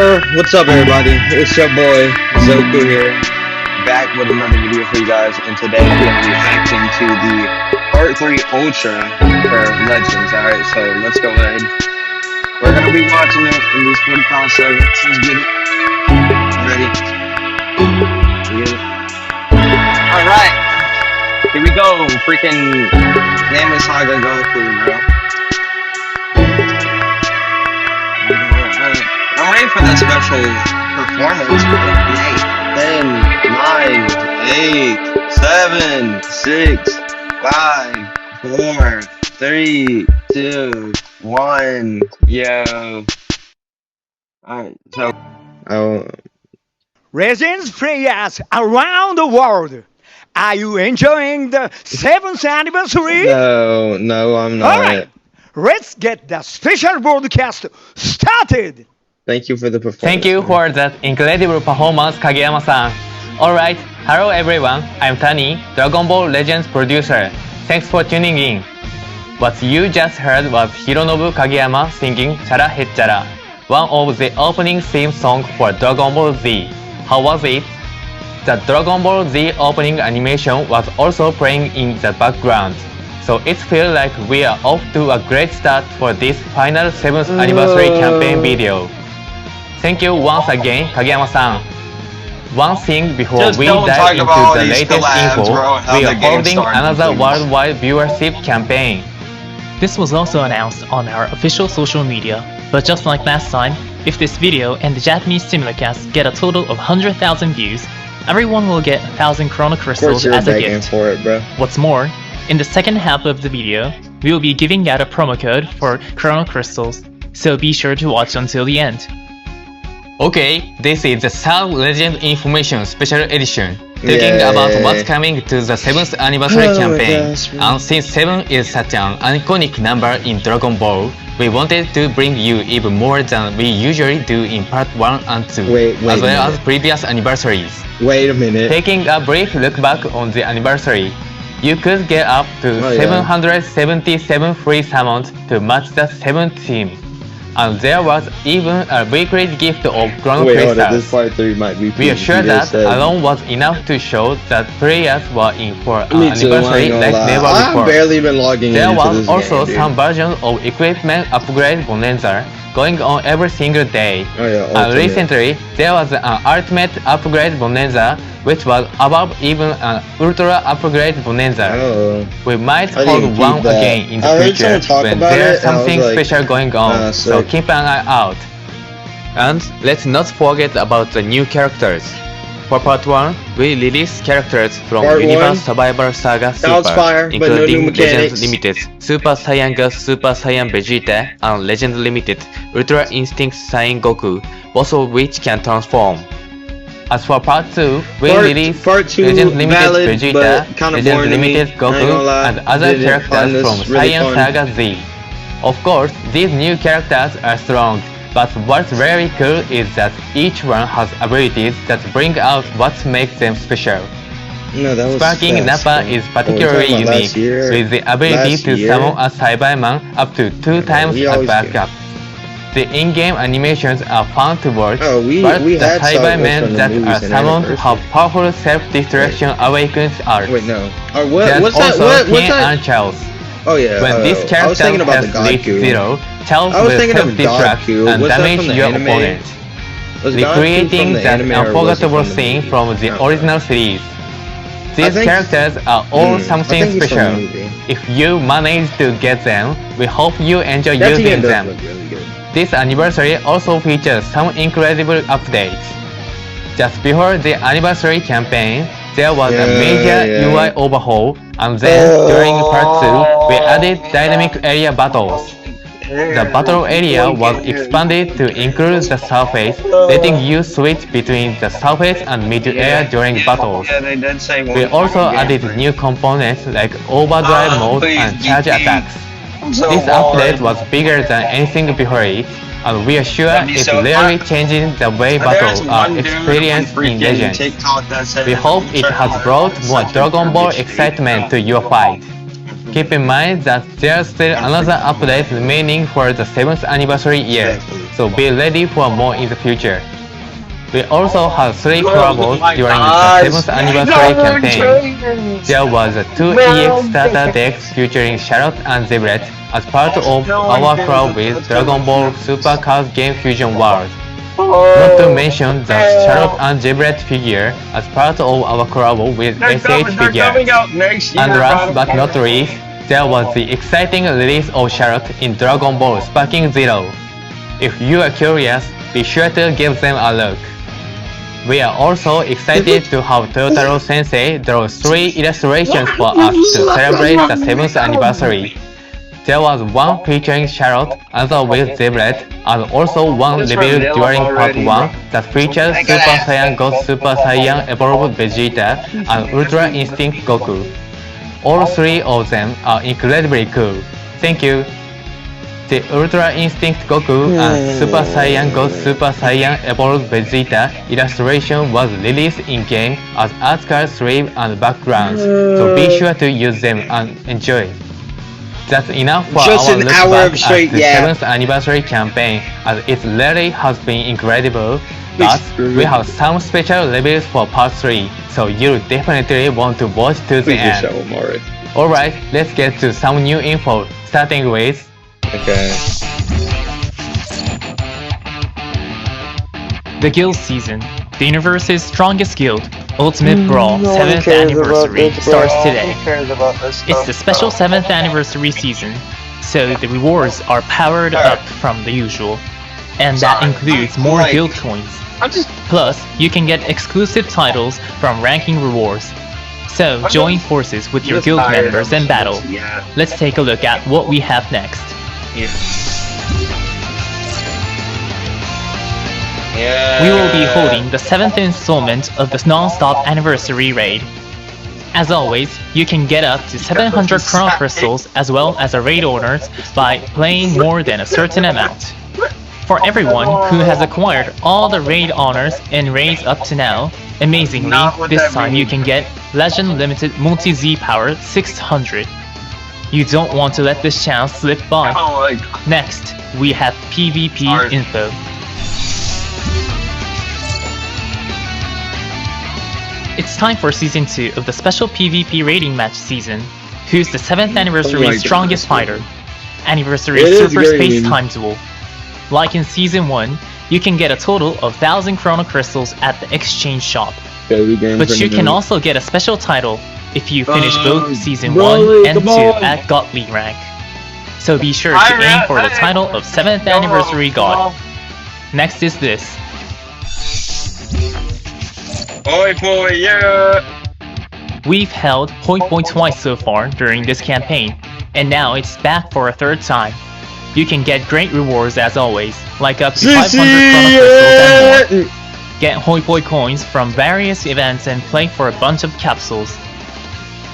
What's up, everybody? It's your boy GOKU here, back with another video for you guys. And today we're going to be reacting to the Part 3 Ultra for Legends. Alright, so let's go ahead. We're going to be watching it in these 45 seconds. Let's get it. Ready? Get it. Alright, here we go. Freaking name is Saga GOKU, bro. I'm ready for that special performance, bro. 10, 9, 8, 7, 6, 5, 4, 3, 2, 1. Yo. Alright, so. Legends players around the world, are you enjoying the 7th anniversary? No, I'm not. Alright, let's get the special broadcast started! Thank you for the performance. Thank you for that incredible performance, Kageyama-san. Alright, hello everyone, I'm Tani, Dragon Ball Legends producer. Thanks for tuning in. What you just heard was Hironobu Kageyama singing Chara Hechara, one of the opening theme songs for Dragon Ball Z. How was it? The Dragon Ball Z opening animation was also playing in the background, so it feels like we are off to a great start for this final 7th anniversary campaign video. Thank you once again, Kageyama-san. One thing before we dive into the latest info, we are holding another worldwide viewership campaign. This was also announced on our official social media, but just like last time, if this video and the Japanese simulcast get a total of 100,000 views, everyone will get 1,000 Chrono Crystals as a gift. For it, bro. What's more, in the second half of the video, we will be giving out a promo code for Chrono Crystals, so be sure to watch until the end. Okay, this is the 3rd Legend Information Special Edition, talking about what's coming to the 7th anniversary campaign. And since 7 is such an iconic number in Dragon Ball, we wanted to bring you even more than we usually do in Part 1 and 2, as well as previous anniversaries. Wait a minute. Taking a brief look back on the anniversary, you could get up to 777 free summons to match the 7th theme. And there was even a weekly gift of Chrono Crystals. This part 3 might be we are sure that alone was enough to show that players were in for an anniversary like never before. I've barely been logging there into was this also game, some versions of equipment upgrade bonanza going on every single day. And recently, there was an ultimate upgrade bonanza which was above even an ultra upgrade bonanza. We might hold one again in the future when there's something special going on, so keep an eye out. And let's not forget about the new characters. For Part 1, we released characters from Universe Survivor Saga Super, including Legends Limited, Super Saiyan Gus, Super Saiyan Vegeta, and Legends Limited, Ultra Instinct Saiyan Goku, both of which can transform. As for Part 2, we released Legends Limited Vegeta, Legends Limited Goku, and other characters from Saiyan Saga Z. Of course, these new characters are strong, but what's very cool is that each one has abilities that bring out what makes them special. Sparking Nappa is particularly unique, with the ability to summon a Cyberman up to 2 times as backup. The in-game animations are fun to watch, but the Cybermen that are summoned have powerful self-destruction awakens arts. There's also Tien and Charles. When this character has reached 0, Charles will self-destruct and damage your opponent, recreating that unforgettable scene from the original series. These characters are all something special. If you manage to get them, we hope you enjoy using them. This anniversary also features some incredible updates. Just before the anniversary campaign, there was a major UI overhaul, and then during Part 2, we added dynamic area battles. The battle area was expanded to include the surface, letting you switch between the surface and mid-air during battles. We also added new components like overdrive mode and charge attacks. This update was bigger than anything before it, and we are sure it's really changing the way battles are experienced in Legends. We hope it has brought more Dragon Ball excitement to your fight. Keep in mind that there's still another update remaining for the 7th anniversary year, so be ready for more in the future. We also had 3 collabs during the 7th anniversary campaign. There was a 2 EX starter decks featuring Charlotte and Zebret as part of our collab with Dragon Ball Super Card Game Fusion World. Not to mention the Charlotte and Zebret figure as part of our collab with SSJ figures. And last but not least, there was the exciting release of Charlotte in Dragon Ball Sparking Zero. If you are curious, be sure to give them a look. We are also excited to have Toyotaro Sensei draw 3 illustrations for us to celebrate the 7th anniversary. There was one featuring Charlotte, another with Zebret, and also one revealed during part 1 that features Super Saiyan God Super Saiyan Evolved Vegeta and Ultra Instinct Goku. All 3 of them are incredibly cool. Thank you! The Ultra Instinct Goku and Super Saiyan God Super Saiyan Evolved Vegeta illustration was released in-game as art card sleeve and backgrounds, so be sure to use them and enjoy. That's enough for Just our an look hour back of straight, at the yeah. 7th anniversary campaign, as it really has been incredible, but we have some special reviews for part 3, so you'll definitely want to watch to the end. Alright, let's get to some new info, starting with... Okay. The Guild Season, the universe's strongest guild, Ultimate Brawl 7th Anniversary starts today. It's the special 7th Anniversary season, so the rewards are powered up from the usual, and that includes more guild coins. Plus, you can get exclusive titles from ranking rewards. So join forces with your guild members and battle. Let's take a look at what we have next. We will be holding the 7th installment of the non-stop anniversary raid. As always, you can get up to 700 Chrono Crystals as well as a raid honors by playing more than a certain amount. For everyone who has acquired all the raid honors and raids up to now, amazingly, this time you can get Legend Limited Multi-Z Power 600. You don't want to let this chance slip by. Next, we have PvP info. It's time for Season 2 of the special PvP rating match season. Who's the 7th anniversary strongest fighter? Anniversary Super Space Time Duel. Like in Season 1, you can get a total of 1000 Chrono Crystals at the exchange shop. But you can also get a special title if you finish both Season 1 and 2 at Godly rank. So be sure to aim for the title of 7th Anniversary God. Next is this. Oi boy, yeah! We've held Hoi Poi twice so far during this campaign, and now it's back for a 3rd time. You can get great rewards as always, like up to 500 Chrono Crystals and more. Get Hoi Poi coins from various events and play for a bunch of capsules.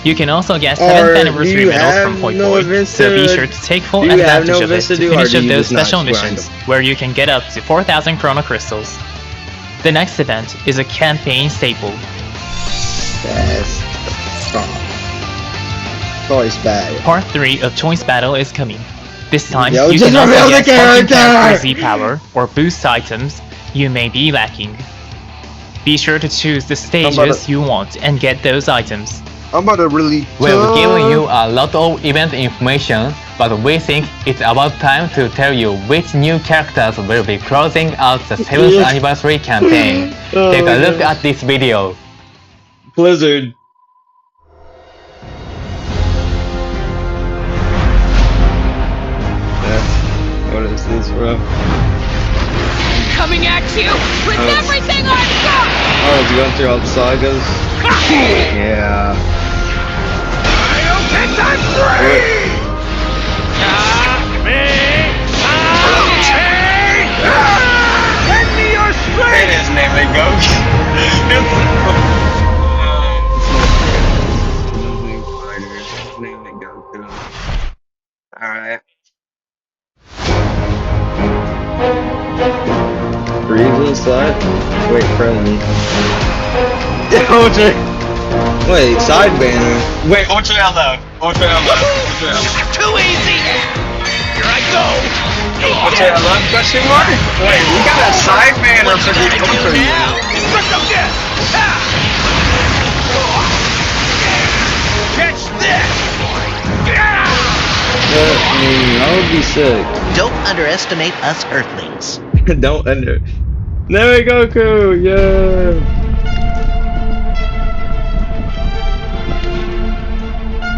You can also get 7th anniversary medals from Hoi Poi, so be sure to take full advantage of it to finish up those special missions, where you can get up to 4000 Chrono Crystals. The next event is a campaign staple. Choice battle. Part 3 of Choice Battle is coming. This time, Yo, you just can also reveal get the Sparking Character character! Z power or boost items you may be lacking. Be sure to choose the stages you want and get those items. I'm about to really... We've given you a lot of event information, but we think it's about time to tell you which new characters will be closing out the 7th anniversary campaign. Take a look at this video. Blizzard. What is this, bro? Coming at you with everything I've got! Oh, it's going through all the sagas? Yeah. I'll get that free! Send me your strength! His name is Goku. Alright. FRIEZA slot? Wait, friendly. OJ! Wait, side banner. Wait, Ultra LO. Ultra LO. Ultra LO. Too easy! Here I go! Ultra LO question mark? Wait, we got a side banner for the Ultra. Destructo death! Catch this! I mean, that would be sick. Don't underestimate us Earthlings. Don't under. There we go, Goku! Yeah!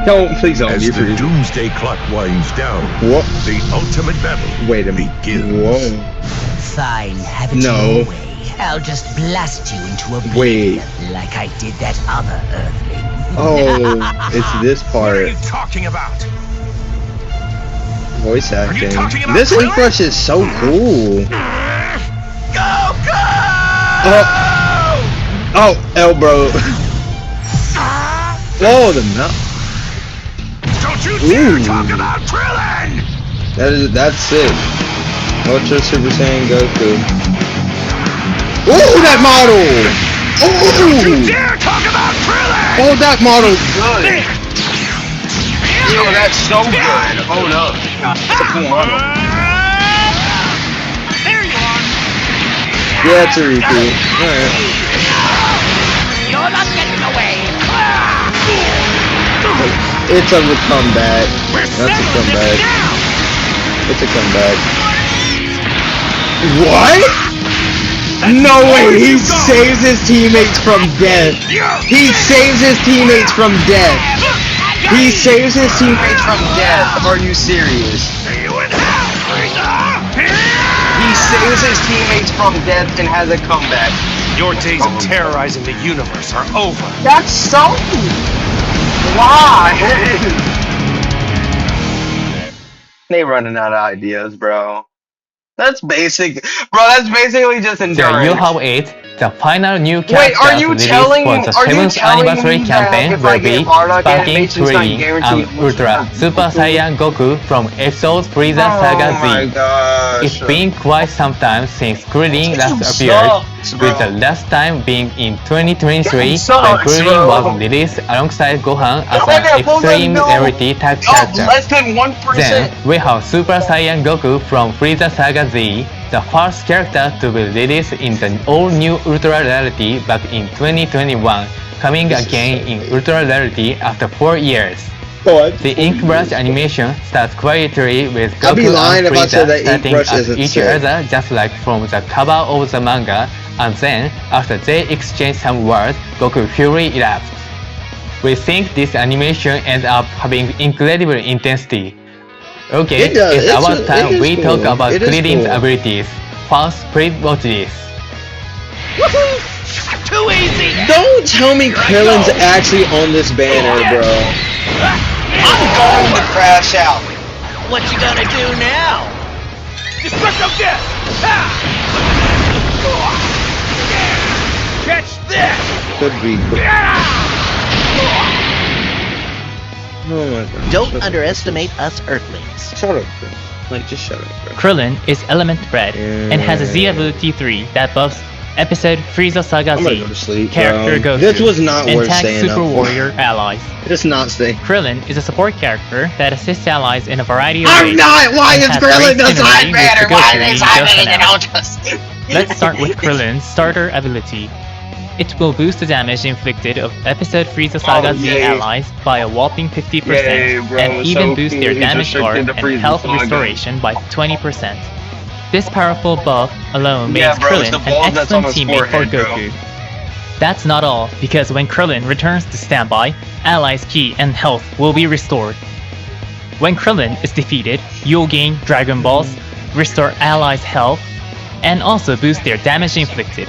Don't, please don't. As the doomsday clock winds down, What? the ultimate battle Wait a minute. begins. Whoa. Fine, have it No. your way. I'll just blast you into Wait. oblivion like I did that other Earthling. Oh, it's this What are part. you talking about? Voice acting. talking about This Krillin? refresh is so cool. GOKU! Oh, Elbro. Oh, the mouth. Don't you dare Ooh. talk about Krillin! That's sick. Ultra Super Saiyan Goku. Ooh, that model! Don't you Ooh! dare talk about Krillin! Oh, that model's good. Yo, that's so good. Hold up. That's a cool model. There you are! Yeah, it's a repeat. Alright. You're not getting away! It's a comeback. We're That's a settling comeback. this now! It's a comeback. What? No way! He saves his teammates from death. He saves his teammates from death. He saves his teammates from death. Are you serious? See you in hell, FRIEZA! He saves his teammates from death and has a comeback. Your days of terrorizing the universe are over. That's so. Why? They running out of ideas, bro. That's basic, bro. That's basically just There endurance. you have it. The final new Wait, character are you released telling for the are you 7th telling anniversary me that campaign if I will get be Bardock Sparking animations, I Training guarantee and Ultra Super Saiyan Goku from episode FRIEZA Oh Saga my Z. gosh. It's been quite some time since Krillin last appeared, with the last time being in 2023 when Krillin was released alongside Gohan as an extreme rarity type Oh, character. less than 1%. Then we have Super Saiyan Goku from FRIEZA Saga Z, the first character to be released in the all-new Ultra Rarity back in 2021, coming again in Ultra Rarity after 4 years. What? The ink brush animation starts quietly with I'd be Goku lying and if I said Frieza that ink starting brush at isn't each sick. other just like from the cover of the manga, and then after they exchange some words, Goku Fury erupts. We think this animation ends up having incredible intensity. Okay, It does. it's It's about it time is we cool. talk about It is Krillin's cool. abilities. First, please watch this. Too easy! Don't tell me Krillin's actually on this banner, bro. I'm going to crash out. What you gonna do now? Destructo death! Catch this! Could be. Oh my god. Don't underestimate us Earthlings. Shut up, bro. Like, just shut up, bro. Krillin is element bred and has a Z ability 3 that buffs episode FRIEZA Saga I'm gonna Z, go to sleep, character bro. Goku, This was not and worth tags staying Super up for. Warrior allies. Just not stay. Krillin is a support character that assists allies in a variety of I'm ways. not! Why and is has Krillin great the synergy side with banner? the Why Goku are they we side just banning announced. Ultras? Let's start with Krillin's starter ability. It will boost the damage inflicted of episode FRIEZA Saga Z yay. allies by a whopping 50% Yay, bro, and it's even so boost cool. their He's damage bar restricted and to FRIEZA health Saga. restoration by 20%. This powerful buff alone Yeah, makes bro, it's Krillin the an ball that's on excellent his teammate for forehead, bro. Goku. That's not all, because when Krillin returns to standby, allies' ki and health will be restored. When Krillin is defeated, you'll gain Dragon Balls, restore allies' health, and also boost their damage inflicted.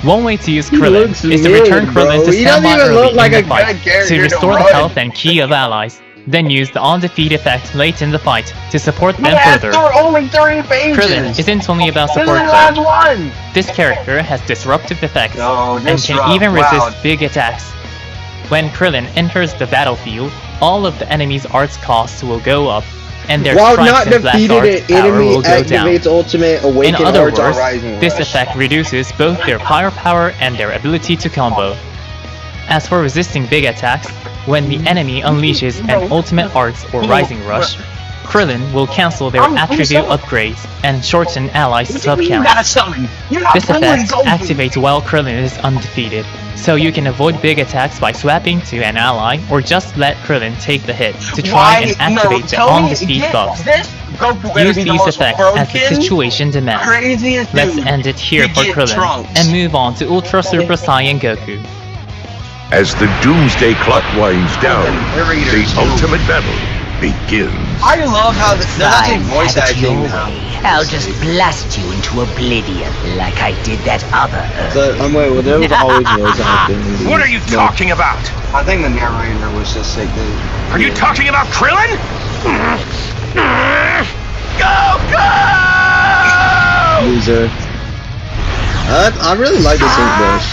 One way to use Krillin looks is to mid, return Krillin bro. to He doesn't standby even early look like in a the fight good character to to restore the run. health and ki of allies, then use the on-defeat effect late in the fight to support them Yeah, further. for only 30 pages. Krillin isn't only about This is support the last though. one. This character has disruptive effects Oh, and can disrupt, even wow. resist big attacks. When Krillin enters the battlefield, all of the enemy's arts costs will go up, and their While strikes not and blast defeated, arts an power enemy will go down. activates ultimate In awakened other arts on words, Rising this Rush. effect reduces both their firepower and their ability to combo. As for resisting big attacks, when the enemy unleashes an ultimate arts or rising rush, Krillin will cancel their attribute upgrades and shorten allies' sub counts. This effect activates while Krillin is undefeated, so you can avoid big attacks by swapping to an ally or just let Krillin take the hit to try and activate the on-defeat buffs. Use these effects as the situation demands. Let's end it here for Krillin and move on to Ultra Super Saiyan Goku. As the doomsday clock winds down, the ultimate battle begins. I love how they're actually Fine, voice have it your acting way. now. I'll just blast you into oblivion like I did that other Earth. I'm wait, well, there was always voice acting. What are you talking about? I think the narrator was just sick. Are you talking about Krillin? GOKU! Loser. I really like this ink brush.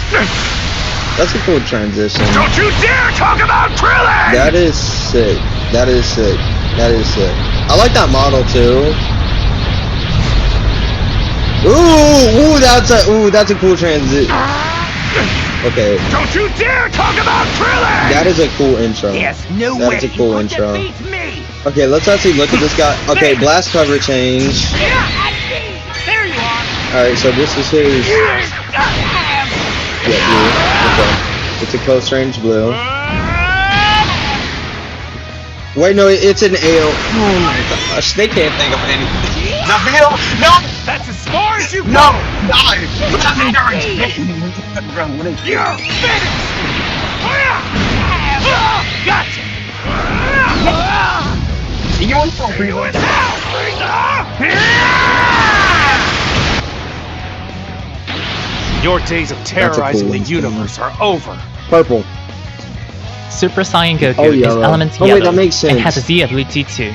That's a cool transition. Don't you dare talk about Krillin! That is sick. That is sick. That is sick. I like that model too. Ooh, that's a cool transition. Okay. Don't you dare talk about Krillin! That is a cool intro. Yes, no That way is a cool you intro. could defeat me. Okay, let's actually look at this guy. Okay, blast cover change. There you are. Alright, so this is his. Yeah, blue. Okay. It's a close range blue. Wait, no, it's an AO. Oh my gosh, they can't think of anything. No, no, That's as far as you go. no, die. You're finished. Gotcha. You want to See you in hell, FRIEZA. Your days of terrorizing the one. universe are over. Purple. Super Saiyan Goku Oh, is yellow. element Oh, wait, yellow that makes and sense. has a Z ability too.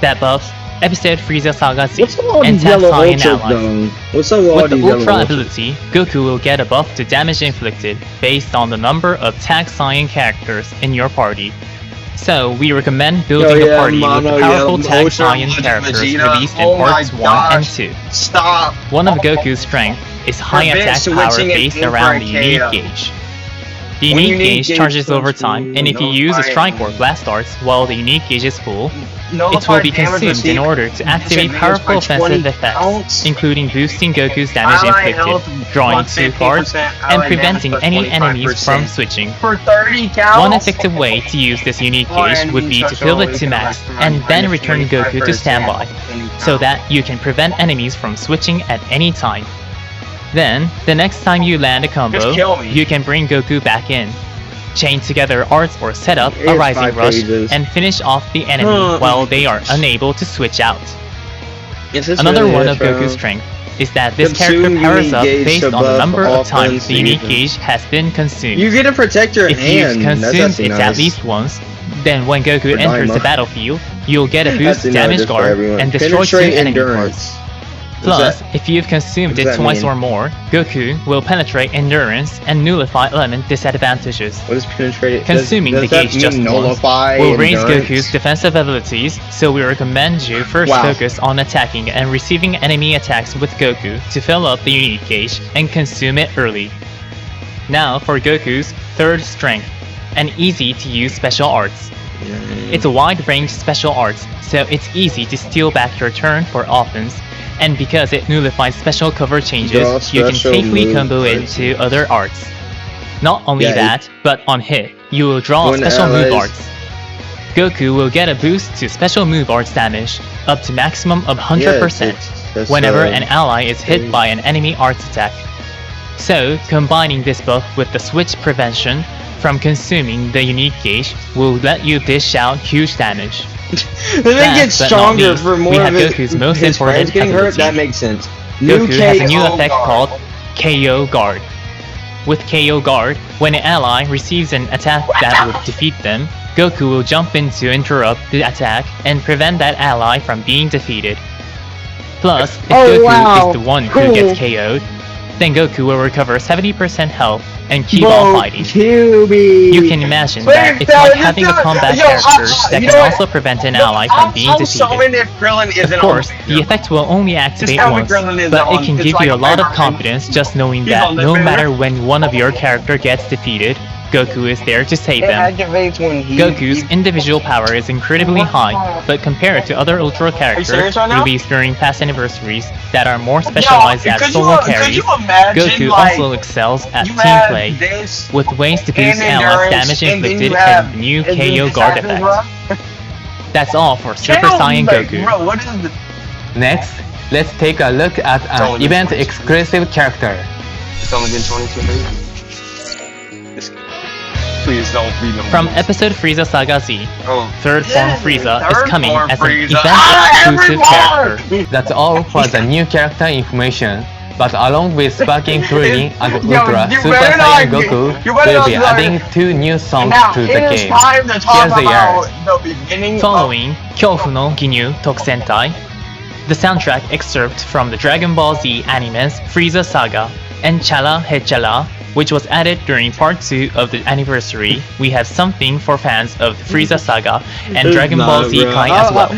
That buffs Episode Frieza Saga Z What's all and these Tap yellow Saiyan ultras allies. though? What's all With the these yellow Ultra ultras? ability, Goku will get a buff to damage inflicted based on the number of Tag Saiyan characters in your party. So we recommend building a party with mono, powerful yellow, Tag ultra, Saiyan Vegeta. characters Vegeta. released in Oh my parts 1 and gosh. 2. Stop. One of Goku's strengths is high Prevent attack power switching it based in for around a the unique KO. gauge. The When unique unique gauge gauge charges goes over time, through, and if you no use a fire. strike or blast darts while the unique gauge is full, it will Nullify be damage consumed in received. order to activate Damage powerful by offensive 20 effects, counts. including boosting Goku's damage Ally health inflicted, drawing plus 2 cards, 50%, and ally preventing damage any plus enemies 25%. from switching. For 30 counts. One effective way to use this unique gauge would be to fill it to max and then return Goku to standby, so that you can prevent enemies from switching at any time. Then, the next time you land a combo, Just kill me. you can bring Goku back in. Chain together arts or set up a It's rising 5 rush pages. and finish off the enemy while they are unable to switch out. Is this Another really one it, of bro? Goku's strength is that this Consume character powers unique up gauge based to on the buff number of times offense the unique defense. gauge has been consumed. You get to protect your If hand. you've That's consumed actually it nice. at least once, then when Goku For enters the Daima. battlefield, you'll get a That's boost another damage just for guard everyone. and destroy 2 Penetrate enemy endurance. cards. Plus, if you've consumed what it does that twice mean? or more, Goku will penetrate endurance and nullify element disadvantages. What is penetrate? Consuming does the that gauge mean just once nullify will raise endurance? Goku's defensive abilities, so we recommend you first Wow. focus on attacking and receiving enemy attacks with Goku to fill up the unique gauge and consume it early. Now for Goku's third strength, an easy to use special arts. It's a wide range special arts, so it's easy to steal back your turn for offense, and because it nullifies special cover changes, Draw you can special safely move combo it arts. to other arts. Not only Yeah, that, but on hit, you will draw When special move allies- arts. Goku will get a boost to special move arts damage, up to maximum of 100%, that's, whenever an ally is hit by an enemy arts attack. So, combining this buff with the switch prevention from consuming the unique gauge will let you dish out huge damage. Then it Last gets but not stronger least, for more we of have his, Goku's most his important friends getting hurt. ability. That makes sense. Goku has a new KO effect guard. called KO Guard. With KO Guard, when an ally receives an attack that would defeat them, Goku will jump in to interrupt the attack and prevent that ally from being defeated. Plus, if Goku is the one who gets KO'd, then Goku will recover 70% health and keep on fighting. You can imagine that it's like having a combat character that can also prevent an ally from being defeated. If Krillin isn't Of course, on the effect will only activate how once, Krillin is but on- it can it's give like you a lot of Favorite. confidence just knowing He's that on the no favorite. matter when one of your character gets defeated, Goku is there to save It them. activates when Goku's individual power is incredibly high, but compared to other Ultra characters serious right now? released during past anniversaries that are more specialized as solo carries, Goku also excels at team play, with ways to boost allies' damage inflicted and new KO guard effect. That's all for Super Saiyan Goku. Bro, what is the... Next, let's take a look at an event exclusive character. It's only been 22 minutes. Please don't read them. From episode Frieza Saga Z, Oh. third form Frieza is Third coming form as an Frieza. event-exclusive character. That's all for the new character information. But along with Sparking Krillin and Yo, Ultra you Super better Saiyan not- Goku you better will be not- adding 2 new songs Now, to the it is game. time to talk Here's the about yard. the beginning Following Kyofu no Ginyu Tokusentai, the soundtrack excerpt from the Dragon Ball Z anime's Frieza Saga, and Chala Hechala, which was added during part 2 of the anniversary. We have something for fans of the Frieza Saga and Dragon Ball Z Kai as well.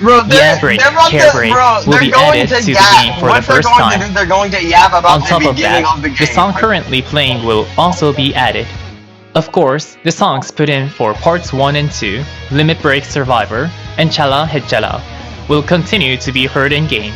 Bro, Yeah, break, care break will be added to the game for the first time. They're going to yap about On top the of beginning that, of the game. the song currently playing will also be added. Of course, the songs put in for parts 1 and 2, Limit Break Survivor, and Chala Hechala, will continue to be heard in game.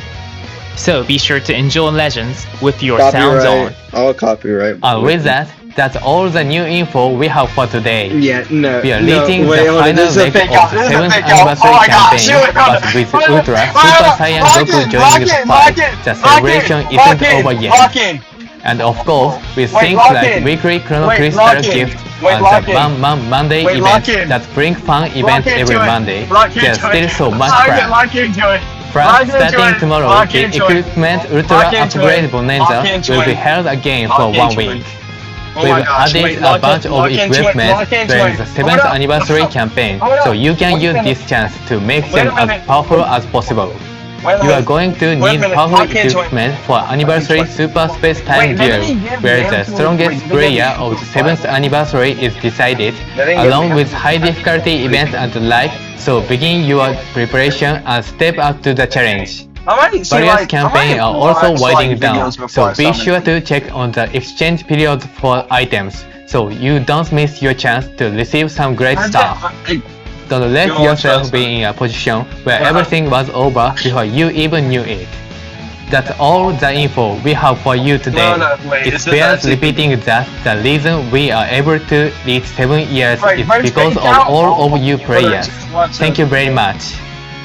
So be sure to enjoy Legends with your sounds on. All copyright. And with that, that's all the new info we have for today. Yeah, no. We are no, releasing wait, the hold on, final this is a leg fake of out, the this is a 7th fake out. anniversary Oh my gosh, campaign, shoot, but with Ultra Super Saiyan lock Goku in, joining the fight, the celebration isn't over yet. Lock in. And of course, with Wait, things lock like in. weekly Chrono Wait, Crystal lock in. gift Wait, and lock the in. Monday Wait, lock events in. that bring fun events Lock every into it. Monday. Lock There's into still it. so much Lock crap. into it. From Lock into starting it. tomorrow, Lock the into it. Equipment Ultra Lock into Upgrade it. Bonanza Lock into will be it. held again Lock for 1 into week. it. Oh We've my gosh, added wait, a lock bunch in- of lock into it, equipment lock into during it. the Hold 7th up. anniversary campaign, Hold up. so you can Wait a use minute. this chance to make Wait a them as minute. powerful as possible. Wait a You are minute. going to Wait a need minute. powerful Lock into it. equipment for anniversary Super Space Time Wait, let Duel, me give where them the to- strongest wait, player let me- of the 7th anniversary is decided, Let me give along them- with high difficulty events and the like, so begin your preparation and step up to the challenge. I might see, Various like, campaigns I are might also watch, winding like, down, videos before so I be summon. sure to check on the exchange period for items, so you don't miss your chance to receive some great stuff. Don't let You won't yourself trust be in a position where everything was over before you even knew it. That's all the info we have for you today. No, wait, It is this bears actually- repeating that the reason we are able to reach 7 years Right, is right, because fake of out. all of you players. Watch Thank you very much.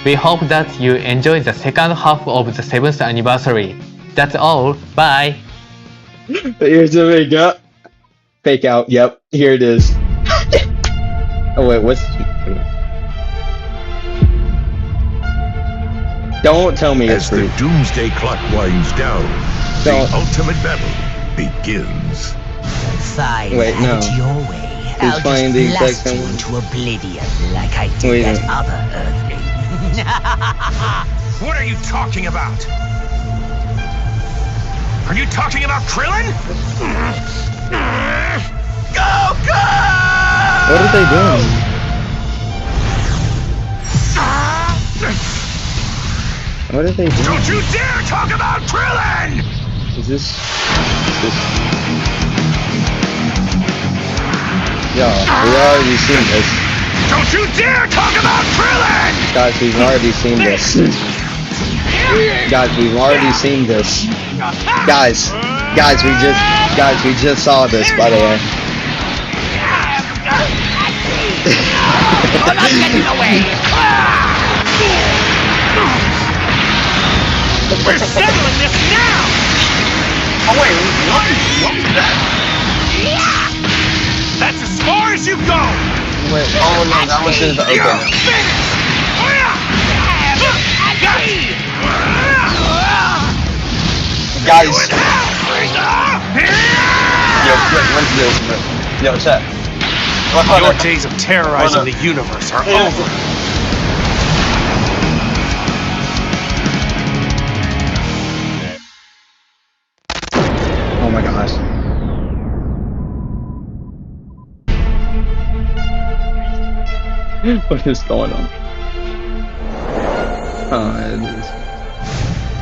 We hope that you enjoy the second half of the 7th anniversary. That's all. Bye. Here's the fake out. Fake out. Yep. Here it is. Oh wait, what's? Don't tell me it's As the free. doomsday clock winds down, the Don't. ultimate battle begins. Fine, Wait, have no. it your way. He's I'll playing just the exact blast same you one. into oblivion like I did Wait a that minute. other Earthling. What are you talking about? Are you talking about Krillin? Goku! What are they doing? What are they doing? Don't you dare talk about Krillin! Is this? Yeah, we already seen this. Don't you dare talk about Krillin! Guys, we've already seen this. Guys, we've already seen this. Guys, we just saw this, by the way. I'm not getting away! We're settling this now! Oh wait, what was that? That's as far as you go! Wait, oh no, that was just the You're open. finished! Guys, yo, Yo, when's the ultimate? Yo, chat. your days of terrorizing the universe are over. Oh my gosh. What is going on? Oh, it is.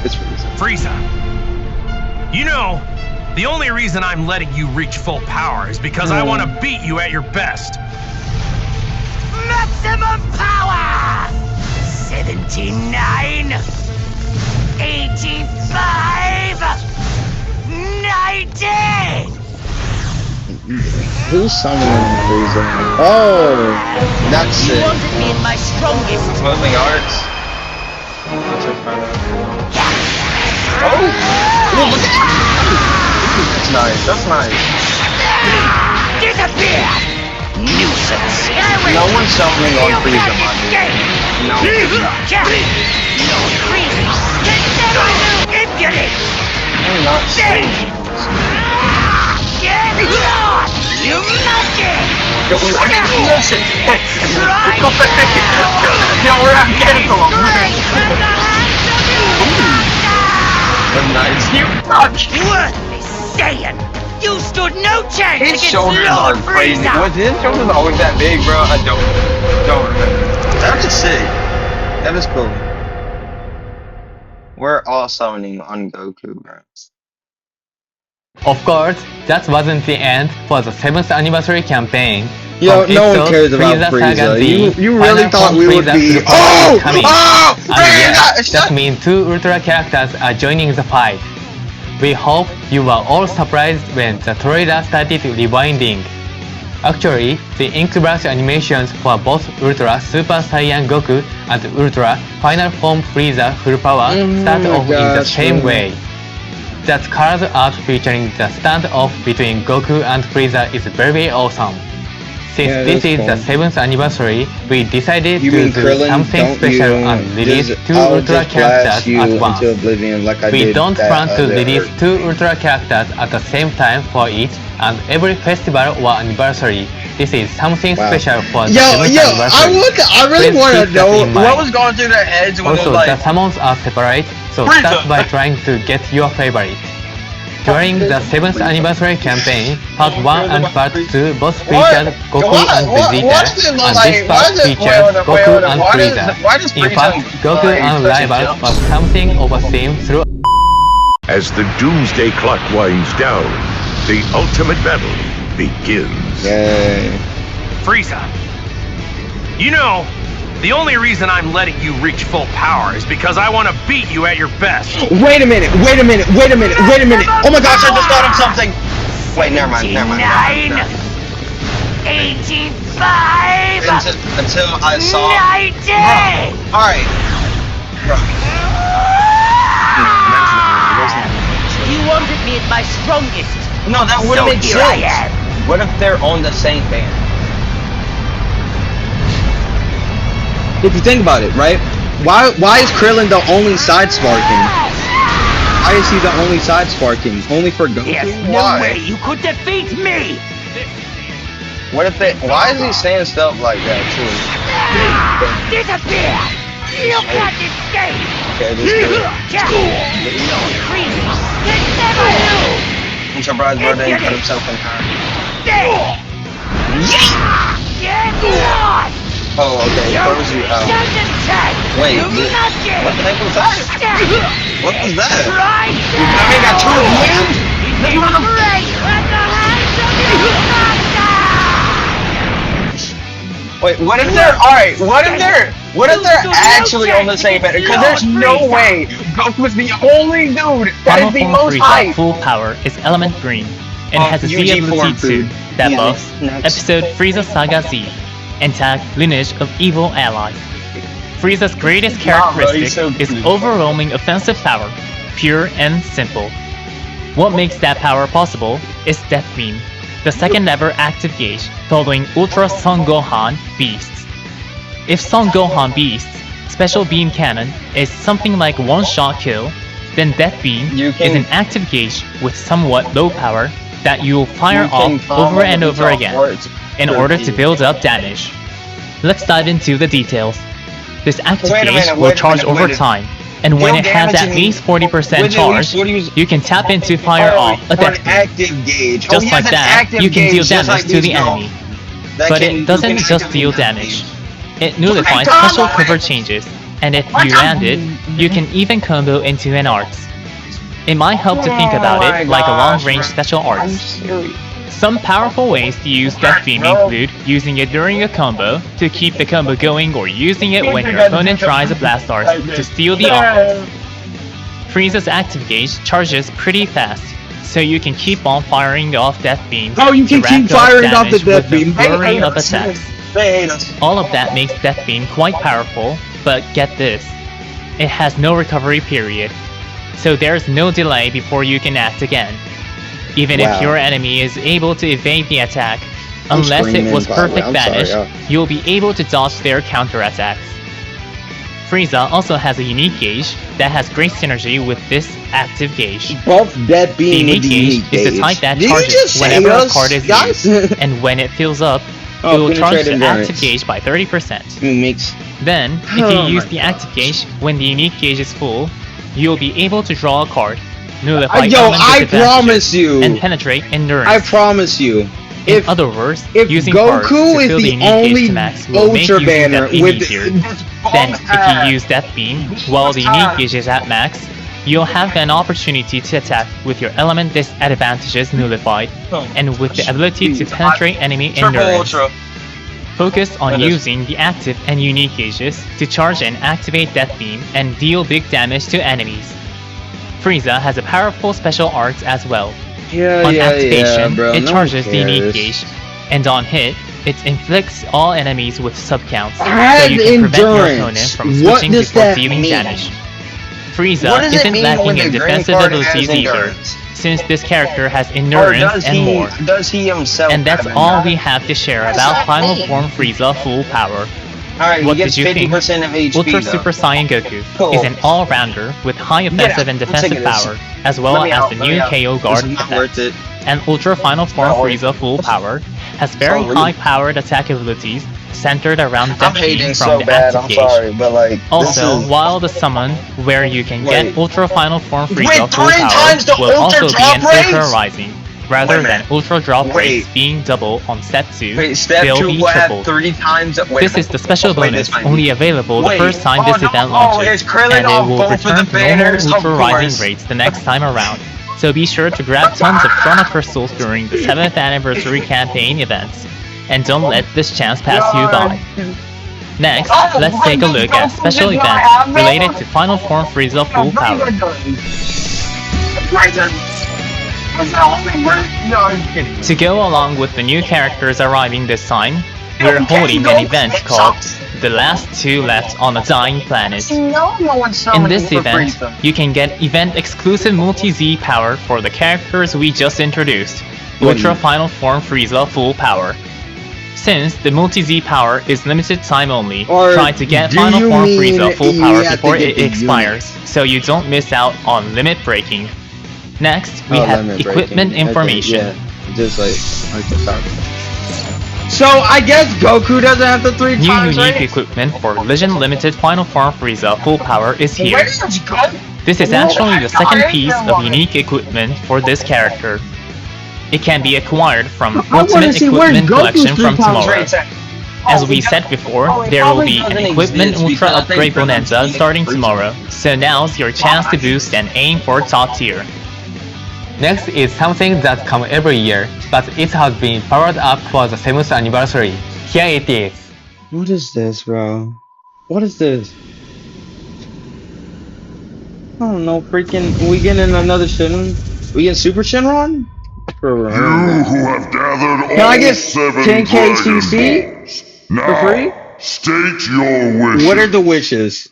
It's FRIEZA. Frieza, you know, The only reason I'm letting you reach full power is because I want to beat you at your best. Maximum power! 79, 85, 90! Who's summoning Frieza? Oh, that's You it. wanted me at my strongest. Moving arts. Oh! Look at That's nice. That's nice. Disappear! Nuisance! No one's summoning on Frieza, my dude. No. No Frieza! Consider you impudent! I'm not saying. Get lost! You monkey! Listen. Try Yo, we're not getting along. Nice. You touch. Worthless Saiyan! You stood no chance His against shoulders are Lord crazy. Frieza! Was his shoulders always that big, bro? I don't remember. That is sick. That is cool. We're all summoning on Goku, bro. Of course, that wasn't the end for the 7th anniversary campaign. Yo, From no one episode cares about Saga Frieza. Z, You really final thought form we would Frieza be. to the power is coming. Oh! And yes, that means 2 Ultra characters are joining the fight. We hope you were all surprised when the trailer started rewinding. Actually, the Inkbrush animations for both Ultra Super Saiyan Goku and Ultra Final Form Frieza Full Power start off in the same way. That colored art featuring the standoff between Goku and Frieza is very awesome. Since this is the 7th anniversary, we decided to do something special and release 2 Ultra characters at once. We don't plan to release 2 Ultra characters at the same time for each and every festival or anniversary. This is something special for the 7th anniversary. I really want to know What was going through their heads when Also, they're the like, summons are separate, so start by trying to get your favorite. During the 7th anniversary campaign, Part 1 and Part 2 both featured Goku and Vegeta, and this part features Goku and Frieza. In fact, Goku and Rivals was something of a theme through. As the doomsday clock winds down, the ultimate battle begins. Yay. Frieza. You know, the only reason I'm letting you reach full power is because I want to beat you at your best. Wait a minute. Oh my gosh, I just thought of something. wait, never mind. 89, 85, Until I saw. 90! Alright. Bro. You wanted me at my strongest. No, that wouldn't So make here I sense. am. What if they're on the same band? If you think about it, right? Why is Krillin the only side sparking? Why is he the only side sparking? Only for Goku? There's Why? no way you could defeat me! What if they? Why is he standing still like that too? Disappear! You can't escape! Okay, this is I'm surprised bro didn't put himself in her. Get lost! Oh, okay, he throws you out. Wait, what the heck was that? What was that? I mean, got 2 of them. Wait, what if they're alright? What if they're actually on the same band? Because there's no way Goku's the only dude that Final is the Form most Frieza hype. Full Power is Element Green, and has a Z UG ability form too food. that Yeah, buffs next. episode Frieza Saga Z and tag Lineage of Evil Allies. Frieza's greatest characteristic so is cute. overwhelming offensive power, pure and simple. What makes that power possible is Death Beam, the second ever active gauge following Ultra Son Gohan Beasts. If Son Gohan Beasts special beam cannon is something like one-shot kill, then Death Beam is an active gauge with somewhat low power that you will fire off over and over again in order to build up damage. Let's dive into the details. This active gauge will charge over time, and when it has at least 40% charge, you can tap in to fire off a Death Beam. Active gauge. Just like that, you can deal damage to the enemy. But it doesn't just deal damage. It nullifies special cover changes, and if you land it, you can even combo into an arts. It might help to think about it like a long-range special arts. Some powerful ways to use Death Beam include using it during a combo to keep the combo going, or using it when your opponent tries a blast dart to steal the offense. FRIEZA's active gauge charges pretty fast, so you can keep on firing off Death Beams. Oh, you can keep firing off the Death Beam. Flurry of attacks. All of that makes Death Beam quite powerful, but get this, it has no recovery period, so there's no delay before you can act again. Even if your enemy is able to evade the attack, unless it was perfect vanish, you'll be able to dodge their counterattacks. FRIEZA also has a unique gauge that has great synergy with this active gauge. Both Death Beam the unique gauge is the type that charges whenever a card is used, and when it fills up, it will charge the active gauge by 30%. Then, if you use the active gauge when the unique gauge is full, you'll be able to draw a card, nullify I promise you, and penetrate endurance. I promise you. In other words, if using Goku cards to is fill the the unique only gauge to max will make Ultra using banner Death Beam with easier. Then, if you use Death Beam while the unique gauge is at max, you'll have an opportunity to attack with your element disadvantages nullified, and with the ability to penetrate enemy endurance. Focus on using the active and unique gauges to charge and activate Death Beam and deal big damage to enemies. FRIEZA has a powerful special arts as well. On activation, it charges the unique gauge, and on hit, it inflicts all enemies with subcounts, so you can prevent your opponent from switching before dealing damage. FRIEZA isn't lacking in defensive abilities either, since this character has endurance and more. And that's all we have to share about Final Form FRIEZA Full Power. What did you think? Ultra Super Saiyan Goku is an all-rounder with high offensive and defensive power, as well as the new KO guard effect. And Ultra Final Form FRIEZA Full Power has very high-powered attack abilities centered around Death Beam from the active gauge. Also, while the summon, where you can get Ultra Final Form FRIEZA Full Power, will also be an Ultra Rising. Rather than Ultra Drop rates being double on Step 2, they'll be tripled. This is the special bonus only available the first time this event launches, and it will return to normal Ultra Rising rates the next time around. So be sure to grab tons of Chrono Crystals during the 7th Anniversary Campaign events, and don't let this chance pass you by. Next, let's take a look at special events related to Final Form FRIEZA Full Power. To go along with the new characters arriving this time, we're holding an event called The Last Two Left on a Dying Planet. In this event, you can get event-exclusive Multi-Z power for the characters we just introduced, Ultra Final Form FRIEZA Full Power. Since the Multi-Z power is limited time only, try to get Final Form FRIEZA Full Power before it expires, so you don't miss out on limit breaking. Next, we have equipment information. Just like so I guess Goku doesn't have the 3 times, New unique equipment for Legend Limited Final Form FRIEZA Full Power is here. This is actually the second piece of unique equipment for this character. It can be acquired from Ultimate Equipment Collection from tomorrow. As we said before, there will be an Equipment Ultra Upgrade Bonanza starting tomorrow, so now's your chance to boost and aim for top tier. Next is something that comes every year, but it has been powered up for the 7th anniversary. Here it is. What is this, bro? What is this? I don't know, freaking. We getting another Shinron? We getting Super Shinron? You who have gathered all Can I get 7 10K dragon CC balls. for Now, free? state your wishes. What are the wishes?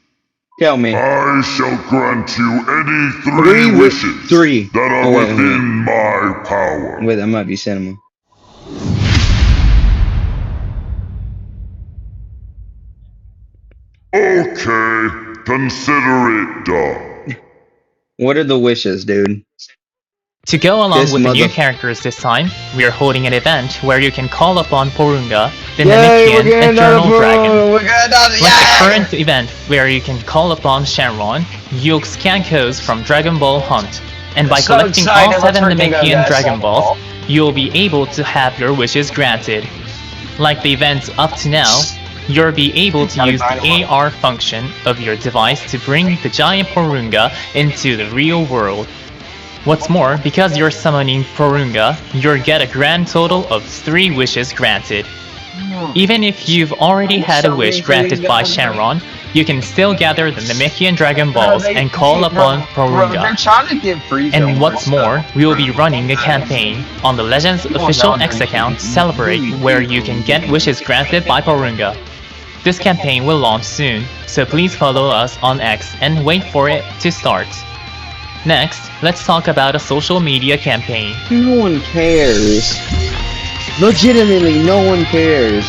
Tell me. I shall grant you any 3 wishes that are within my power. Wait, that might be cinema. Okay, consider it done. What are the wishes, dude? To go along with the new characters this time, we are holding an event where you can call upon Porunga, the Namekian Eternal Dragon. Like the current event where you can call upon Shenron, you'll scan codes from Dragon Ball Hunt, and by collecting all 7 Namekian Dragon Balls, you'll be able to have your wishes granted. Like the events up to now, you'll be able to use the AR function of your device to bring the giant Porunga into the real world. What's more, because you're summoning Porunga, you'll get a grand total of 3 wishes granted. Even if you've already had a wish granted by Shenron, you can still gather the Namekian Dragon Balls and call upon Porunga. And what's more, we will be running a campaign on the Legends official X account, Celebrate, where you can get wishes granted by Porunga. This campaign will launch soon, so please follow us on X and wait for it to start. Next, let's talk about a social media campaign. No one cares. Legitimately, no one cares.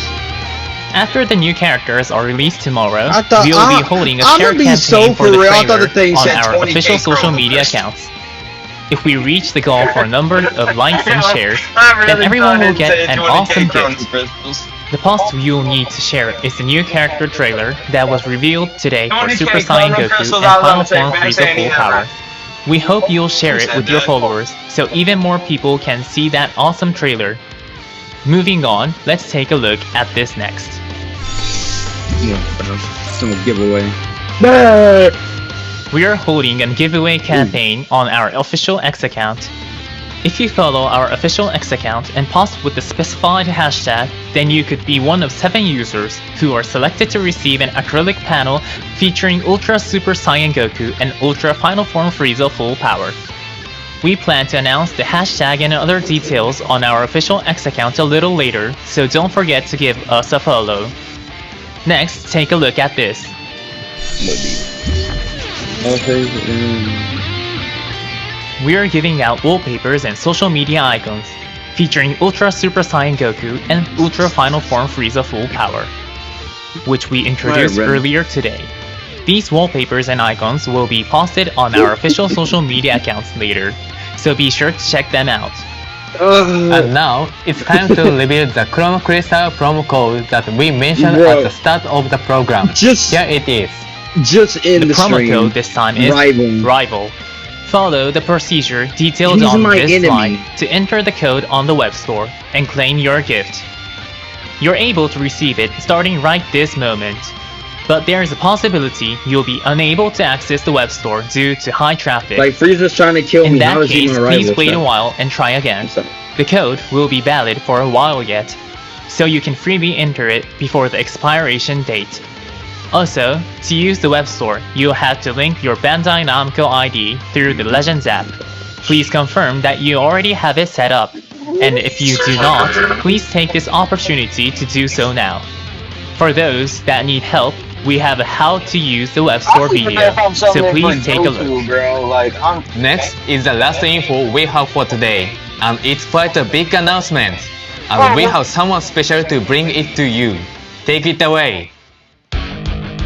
After the new characters are released tomorrow, we will be holding a shared campaign for the trailer on our official social media accounts. If we reach the goal for a number of likes and shares, then everyone will get an awesome gift. The post you'll need to share is the new character trailer that was revealed today for Super Saiyan Goku and Final Form Frieza Full Power. We hope you'll share it with your followers, so even more people can see that awesome trailer. Moving on, let's take a look at this next. Some giveaway. We are holding a giveaway campaign on our official X account. If you follow our official X account and post with the specified hashtag, then you could be one of 7 users who are selected to receive an acrylic panel featuring Ultra Super Saiyan Goku and Ultra Final Form Frieza Full Power. We plan to announce the hashtag and other details on our official X account a little later, so don't forget to give us a follow. Next, take a look at this. We are giving out wallpapers and social media icons featuring Ultra Super Saiyan Goku and Ultra Final Form Frieza Full Power, which we introduced earlier today. These wallpapers and icons will be posted on our official social media accounts later, so be sure to check them out. And now, it's time to reveal the Chroma Crystal promo code that we mentioned at the start of the program. Here it is. Just in the promo stream. code this time is Rival. Follow the procedure detailed on this slide to enter the code on the web store and claim your gift. You're able to receive it starting right this moment, but there is a possibility you'll be unable to access the web store due to high traffic. Like Frieza's trying to kill me. In that case, please wait a while and try again. The code will be valid for a while yet, so you can freely enter it before the expiration date. Also, to use the web store, you'll have to link your Bandai Namco ID through the Legends app. Please confirm that you already have it set up, and if you do not, please take this opportunity to do so now. For those that need help, we have a how to use the web store video, so please take a look. Next is the last info we have for today, and it's quite a big announcement. And we have someone special to bring it to you. Take it away.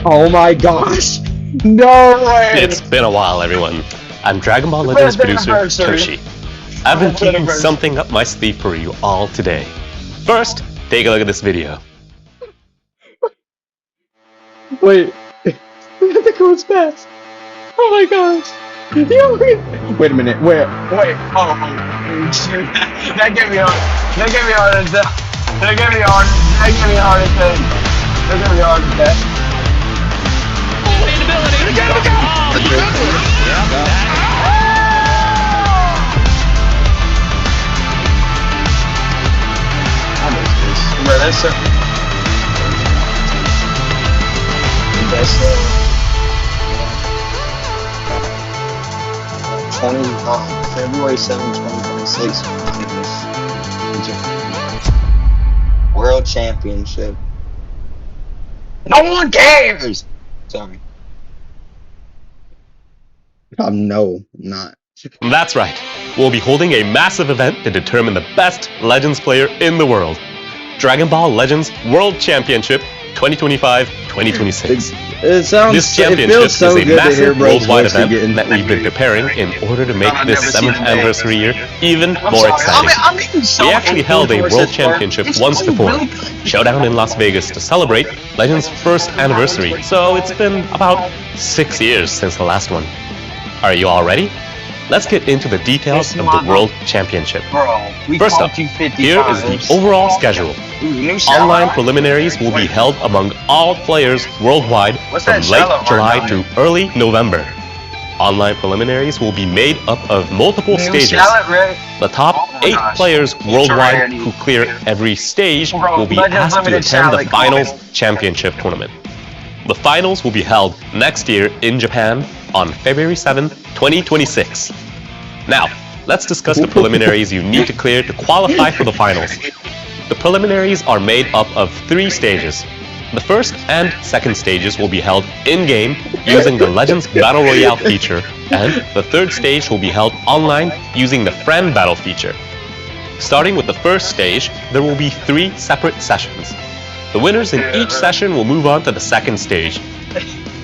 Oh my gosh! No way! It's been a while, everyone. I'm Dragon Ball Legends producer Toshi. I've been keeping something up my sleeve for you all today. First, take a look at this video. Wait, the code's passed. Oh my gosh! Wait a minute. Wait. Oh, that gave me a heart attack. That gave me a heart attack. Bro, that's so... February 7, 2026. World Championship. No one cares! Sorry. No, not. That's right. We'll be holding a massive event to determine the best Legends player in the world. Dragon Ball Legends World Championship 2025-2026. This championship is a massive worldwide event that we've been preparing in order to make this 7th anniversary year even more exciting. We actually held a World Championship once before, Showdown in Las Vegas, to celebrate Legends' first anniversary, so it's been about 6 years since the last one. Are you all ready? Let's get into the details of the World Championship. First up, here is the overall schedule. Online preliminaries will be held among all players worldwide from late July to early November. Online preliminaries will be made up of multiple stages. The top 8 players worldwide who clear every stage will be asked to attend the Finals Championship Tournament. The finals will be held next year in Japan on February 7, 2026. Now, let's discuss the preliminaries you need to clear to qualify for the finals. The preliminaries are made up of 3 stages. The first and second stages will be held in-game using the Legends Battle Royale feature, and the third stage will be held online using the Friend Battle feature. Starting with the first stage, there will be 3 separate sessions. The winners in each session will move on to the second stage.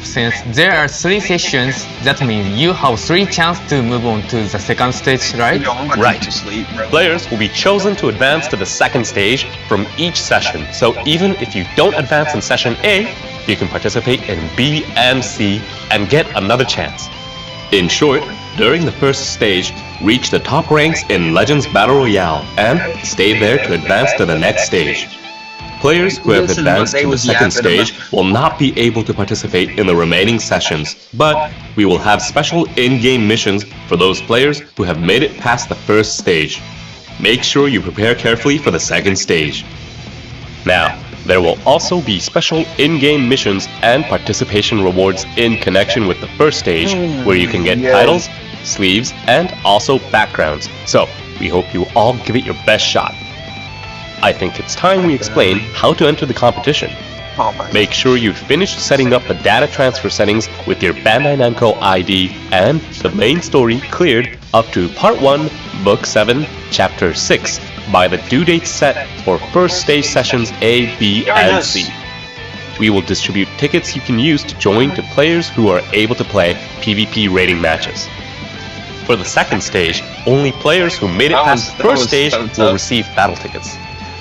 Since there are 3 sessions, that means you have 3 chances to move on to the second stage, right? Right. Players will be chosen to advance to the second stage from each session, so even if you don't advance in session A, you can participate in B and C and get another chance. In short, during the first stage, reach the top ranks in Legends Battle Royale and stay there to advance to the next stage. Players who have advanced to the second stage will not be able to participate in the remaining sessions, but we will have special in-game missions for those players who have made it past the first stage. Make sure you prepare carefully for the second stage. Now, there will also be special in-game missions and participation rewards in connection with the first stage, where you can get titles, sleeves, and also backgrounds. So, we hope you all give it your best shot. I think it's time we explain how to enter the competition. Make sure you finish setting up the data transfer settings with your Bandai Namco ID and the main story cleared up to Part 1, Book 7, Chapter 6 by the due date set for first stage sessions A, B, and C. We will distribute tickets you can use to join to players who are able to play PvP rating matches. For the second stage, only players who made it past the first stage will receive battle tickets.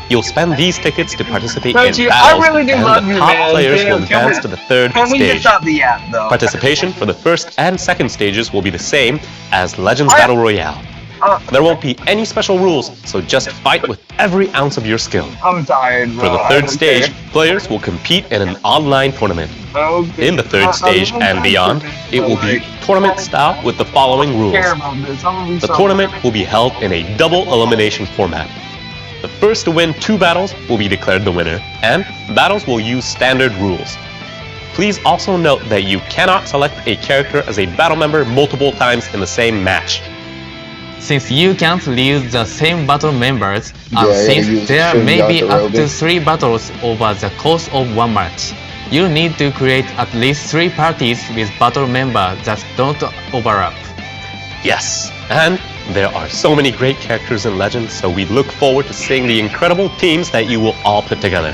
You'll spend these tickets to participate in battles, and the top players will advance to the third stage. Participation for the first and second stages will be the same as Legends Battle Royale. There won't be any special rules, so just fight with every ounce of your skill. I'm tired, bro. For the third stage, players will compete in an online tournament. In the third stage and beyond, it will be tournament style with the following rules. The tournament will be held in a double elimination format. The first to win 2 battles will be declared the winner, and battles will use standard rules. Please also note that you cannot select a character as a battle member multiple times in the same match. Since you can't use the same battle members, and since there may be up to 3 battles over the course of 1 match, you need to create at least 3 parties with battle members that don't overlap. Yes, and there are so many great characters in Legends, so we look forward to seeing the incredible teams that you will all put together.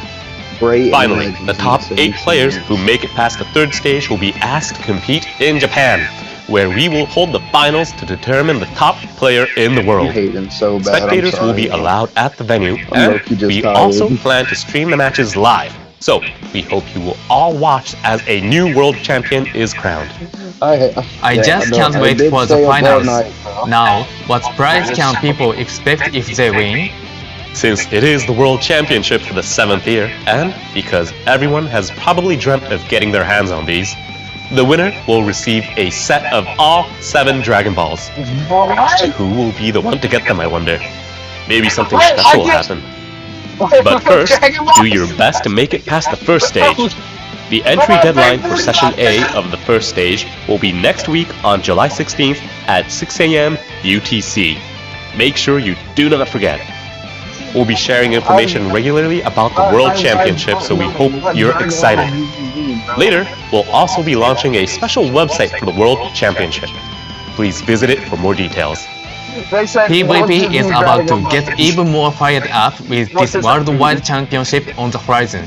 Finally, the top 8 players who make it past the third stage will be asked to compete in Japan, where we will hold the finals to determine the top player in the world. Spectators will be allowed at the venue, and we also plan to stream the matches live. So, we hope you will all watch as a new world champion is crowned. I just can't wait for the finals. Now, what prize can people expect if they win? Since it is the World Championship for the 7th year, and because everyone has probably dreamt of getting their hands on these, the winner will receive a set of all 7 Dragon Balls. Who will be the one to get them, I wonder? Maybe something special will happen. But first, do your best to make it past the first stage. The entry deadline for Session A of the first stage will be next week on July 16th at 6 a.m. UTC. Make sure you do not forget. We'll be sharing information regularly about the World Championship, so we hope you're excited. Later, we'll also be launching a special website for the World Championship. Please visit it for more details. PvP is about to get even more fired up with this worldwide championship on the horizon.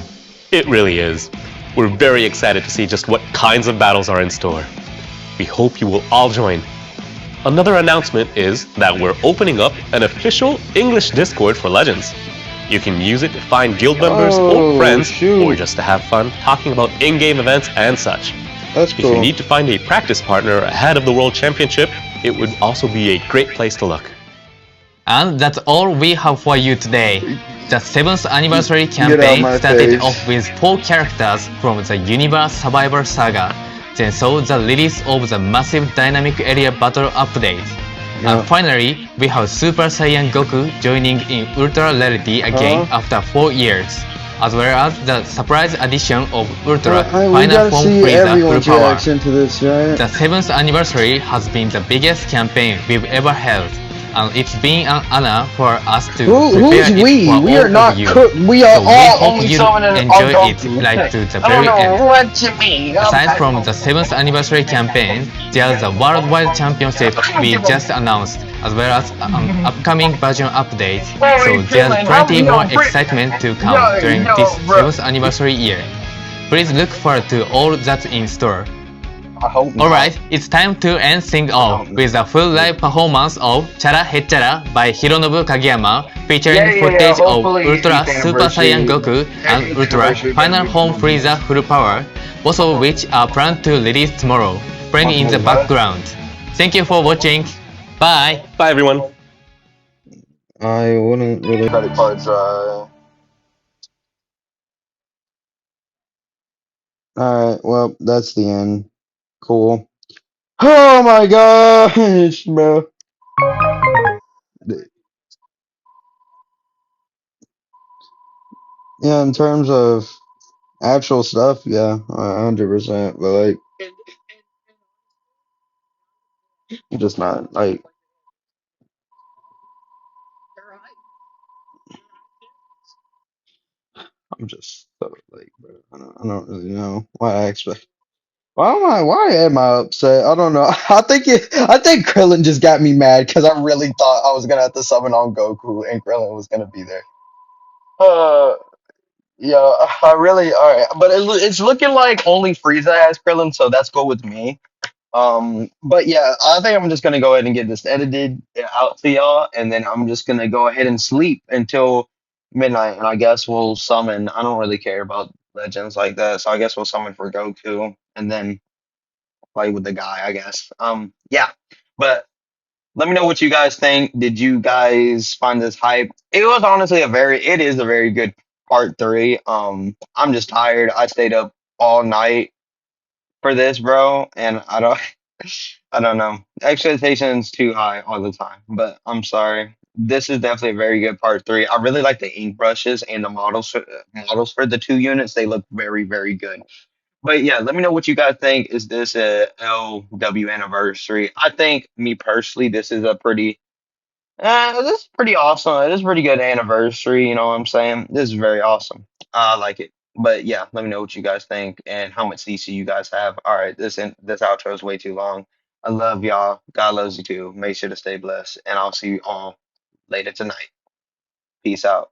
It really is. We're very excited to see just what kinds of battles are in store. We hope you will all join. Another announcement is that we're opening up an official English Discord for Legends. You can use it to find guild members or friends, or just to have fun talking about in-game events and such. If you need to find a practice partner ahead of the World Championship, it would also be a great place to look. And that's all we have for you today. The 7th anniversary campaign started off with 4 characters from the Universe Survivor Saga. then saw the release of the massive dynamic area battle update. And finally, we have Super Saiyan Goku joining in Ultra Rarity again after 4 years, as well as the surprise addition of Ultra Final Form Frieza Full Power. The 7th anniversary has been the biggest campaign we've ever held, and it's been an honor for us to prepare it for we are all not of you. we are So all we hope only you summoning enjoy on it Goku. right to the I don't very know end. what you mean. Aside from the 7th anniversary campaign, there's the Worldwide Championship we just announced, as well as an upcoming version update, so there's plenty more excitement to come during this 7th anniversary year. Please look forward to all that's in store. Alright, it's time to end things off with a full live performance of Chara Hechara by Hironobu Kageyama, featuring footage of Ultra Super Saiyan Goku and Ultra Final Form Frieza Full Power, both of which are planned to release tomorrow, playing in the background. Thank you for watching. Bye! Bye everyone! I wouldn't really credit cards. Alright, well, that's the end. Cool. Oh my gosh, bro. Yeah, in terms of actual stuff, yeah, 100%. But like, I'm just not like. I'm just so like, bro. I don't really know why I expect. Why am I upset? I don't know. I think Krillin just got me mad because I really thought I was gonna have to summon on Goku and Krillin was gonna be there. Uh, yeah, I really alright, but it's looking like only Frieza has Krillin, so that's cool with me. But yeah, I think I'm just gonna go ahead and get this edited out to y'all, and then I'm just gonna go ahead and sleep until midnight, and I guess we'll summon. I don't really care about legends like that, so I guess we'll summon for Goku, and then play with the guy, I guess. Yeah, but let me know what you guys think. Did you guys find this hype? It was honestly it is a very good part 3. I'm just tired. I stayed up all night for this, bro, and I don't know. Expectations too high all the time, but I'm sorry. This is definitely a very good part 3. I really like the ink brushes and the models for the 2 units. They look very, very good. But yeah, let me know what you guys think. Is this a LW anniversary? I think, me personally, this is pretty awesome. It is a pretty good anniversary. You know what I'm saying? This is very awesome. I like it. But yeah, let me know what you guys think and how much CC you guys have. All right, this outro is way too long. I love y'all. God loves you too. Make sure to stay blessed, and I'll see you all later tonight. Peace out.